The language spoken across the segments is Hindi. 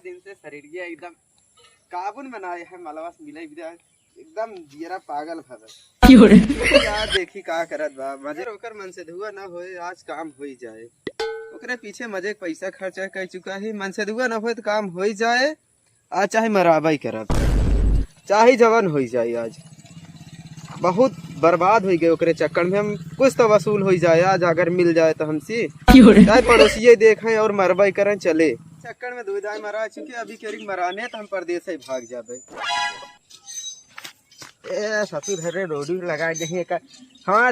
दिन से शरीर गया एकदम काबुन बनाए है मलवा से मिले एकदम दियरा पागल भर यार देखी का करत बा मजे ओकर मन से धुआ ना होए आज काम हो ही जाए ओकरे पीछे मजे पैसा खर्चा कर चुका है मन से धुआ ना होए तो काम हो ही जाए आज चाहे मराबा ही करब चाहे जवान हो ही जाए आज बहुत बर्बाद हो गए ओकरे चक्कर में हम कुछ तो वसूल हो जाए आज अगर मिल जाए तो हमसे चाहे पड़ोसिये देखें और मरबा ही करें चले चक्कर में दुविधा मरा चुके अभी केरी मराने तो हम परदेश से भाग जाबे ए ससुर हरे रोडी लगा दे का हाँ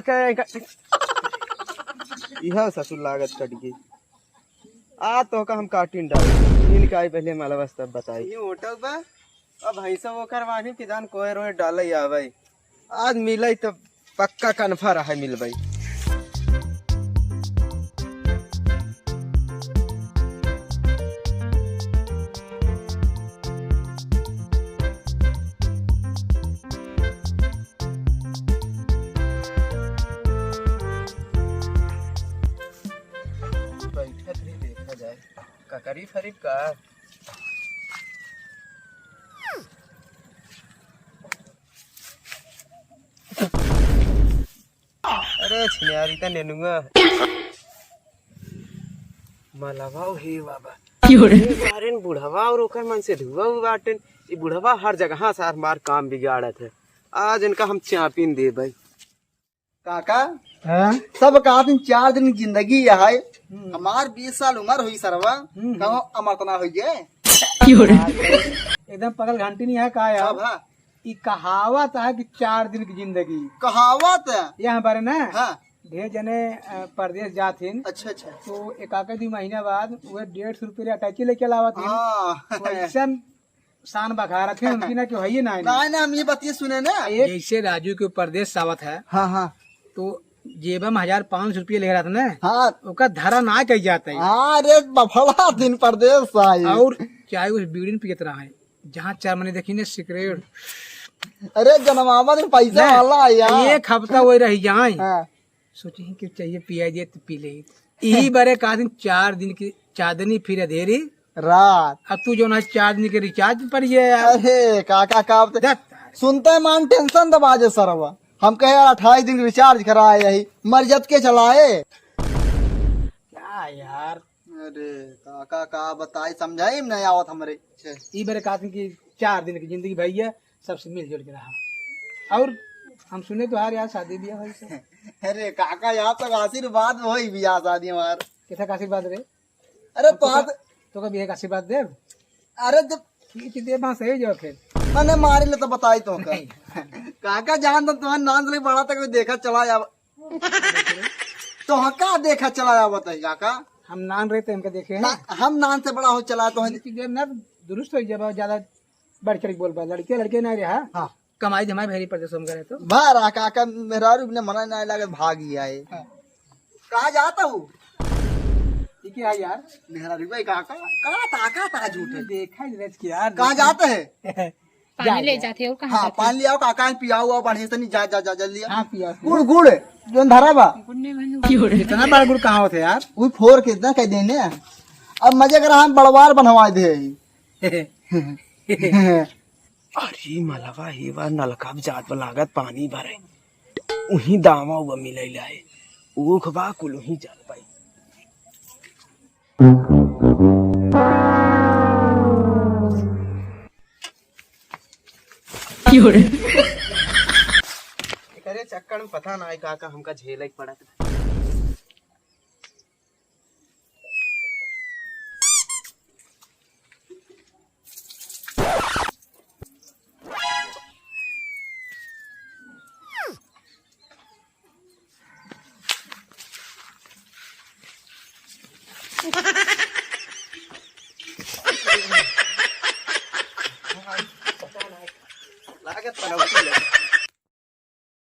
यह ससुर लागत कट गई आ तो का हम काटिन डाल नील का पहले मालवस तब बताई ये होटल बा अब भैंसा वो करवानी कि जान कोई रोए डाल आवे आज मिले तो पक्का कन्फा रहा मिल भाई देखा जाए का करीब फरीब का अरे छिनारी ता नेनुआ मलवा हे बाबा सारे बुढ़वा और ओकर मन से धुआ बाटन ये बुढ़वा हर जगह सार मार काम बिगाड़त है आज इनका हम चापिन दे भाई काका सब कहा 4 दिन की जिंदगी है हमार 20 साल उम्र हुई सरवा कहो अमरतना हो जाए एकदम पगल घंटी नहीं है का यार ये कहावत है कि 4 दिन की जिंदगी कहावत यहाँ बारे ना हाँ ढेर जने परदेश जाथिन अच्छा अच्छा तो एक 2 महीना बाद वो 150 रुपये अटैची लेके लावा थी वैसा शान बघारा थे उनकी ना क्यों है ना हम ये बात सुने ना जैसे राजू के परदेश सावत है हाँ हाँ तो जेबा में 1500 रुपये ले रहा था ना हाँ उसका धरा ना कही जाता है अरे बफड़ा दिन परदेश और चाहे उस बीड़ी में पियत रहा है जहाँ 4 महीने देखी ने सिगरेट अरे जनमावा दिन पैसा वाला यार एक हफ्ता वही रही जाए हाँ। सोचे कि चाहिए पिया दे तो पी ले यही बारे का दिन 4 दिन की चांदनी फिर अधेरी रात अब तू जो ना 4 दिन के रिचार्ज पर ये अरे काका का सुनते मान टेंशन दबा जे सरवा हम कहे यार 28 दिन रिचार्ज कराए यही मर्जत के चलाए क्या यार अरे काका का बताई समझाई नहीं आवत हमारे ई बारे का दिन की 4 दिन की जिंदगी भैया सबसे मिलजुल के रहा और हम सुने तो यार शादी ब्याह हुई से अरे काका यहाँ तक आशीर्वाद हो बियाह शादी हमार कैसा का आशीर्वाद रे अरे तो कभी एक आशीर्वाद दे अरे जब ठीक दे बात सही जो फिर मैंने मारे ले तो बताई तो काका जान तो तुम्हारे नाम से बड़ा तक देखा चला जा तो का देखा चला जा बताई काका हम नान रहते हमके देखे हम नान से बड़ा हो चला तो ना दुरुस्त हो जाए ज्यादा बढ़ चढ़ बोल पा लड़के नहीं रहा हाँ कमाई धमाई भरी परदेश हम करे तो बारा काका मेरा ने मना नहीं लगे भाग ही आए कहा जाता हूँ ठीक है यार मेरा भाई काका कहा ताका ता झूठ है देखा ही यार कहाँ जाते हैं पानी ले जाते हो कहाँ हाँ पानी ले आओ काका पिया हुआ बढ़िया से नहीं जा जा जा जल्दी हाँ पिया गुड़ गुड़ जो धरा बा इतना बड़ा गुड़ कहाँ होते यार वो फोर के इतना कह देने अब मजे कर हम बड़वार बनवा दे अरे मलवा हे बा नलका जात लागत पानी भरे उही दावा हुआ मिले लाए ऊख बा कुल ही चल पाई करे चक्कर में पता ना काका हमका झेल ही पड़ा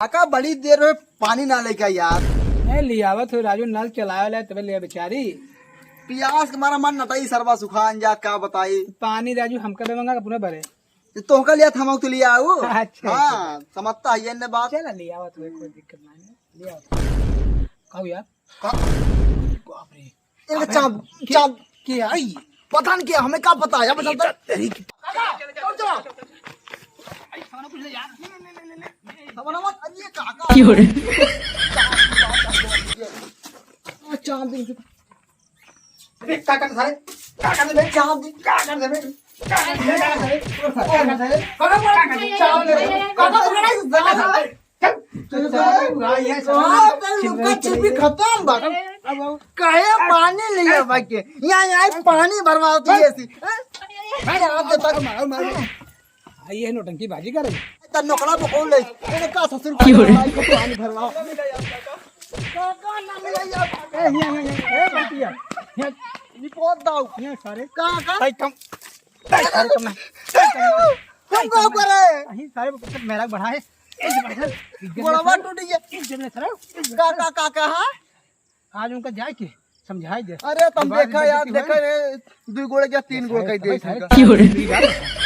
काका बड़ी देर में पानी ना लेके यार नहीं लियावत हो राजू नल चलाया तब ले बेचारी प्यास हमारा मन नटाई सरवा सुखान जा क्या बताई पानी राजू हमका देवंगा का पुनः भरे तो का लिया थमा तो लिया आओ अच्छा हाँ समझता है ये बात चला लियावत हो कोई दिक्कत नहीं लियावत कहू यार बाप रे चाब चाब के आई पता नहीं क्या हमें क्या पता है बता चांद खत्म कहे पानी लिया भाई के यहाँ पानी भरवा होती है ऐसी ये नोटंकी बाजी कर रही नौकरा को कौन ले का ससुर पानी भरवाओ रिपोर्ट दाओ सारे का कम तुम को करे सारे मेरा बढ़ाए गोड़वा टूट गया का आज उनका जाए के समझाई दे अरे तुम देखा यार देखा 2 गोड़े क्या 3 गोड़ कह दे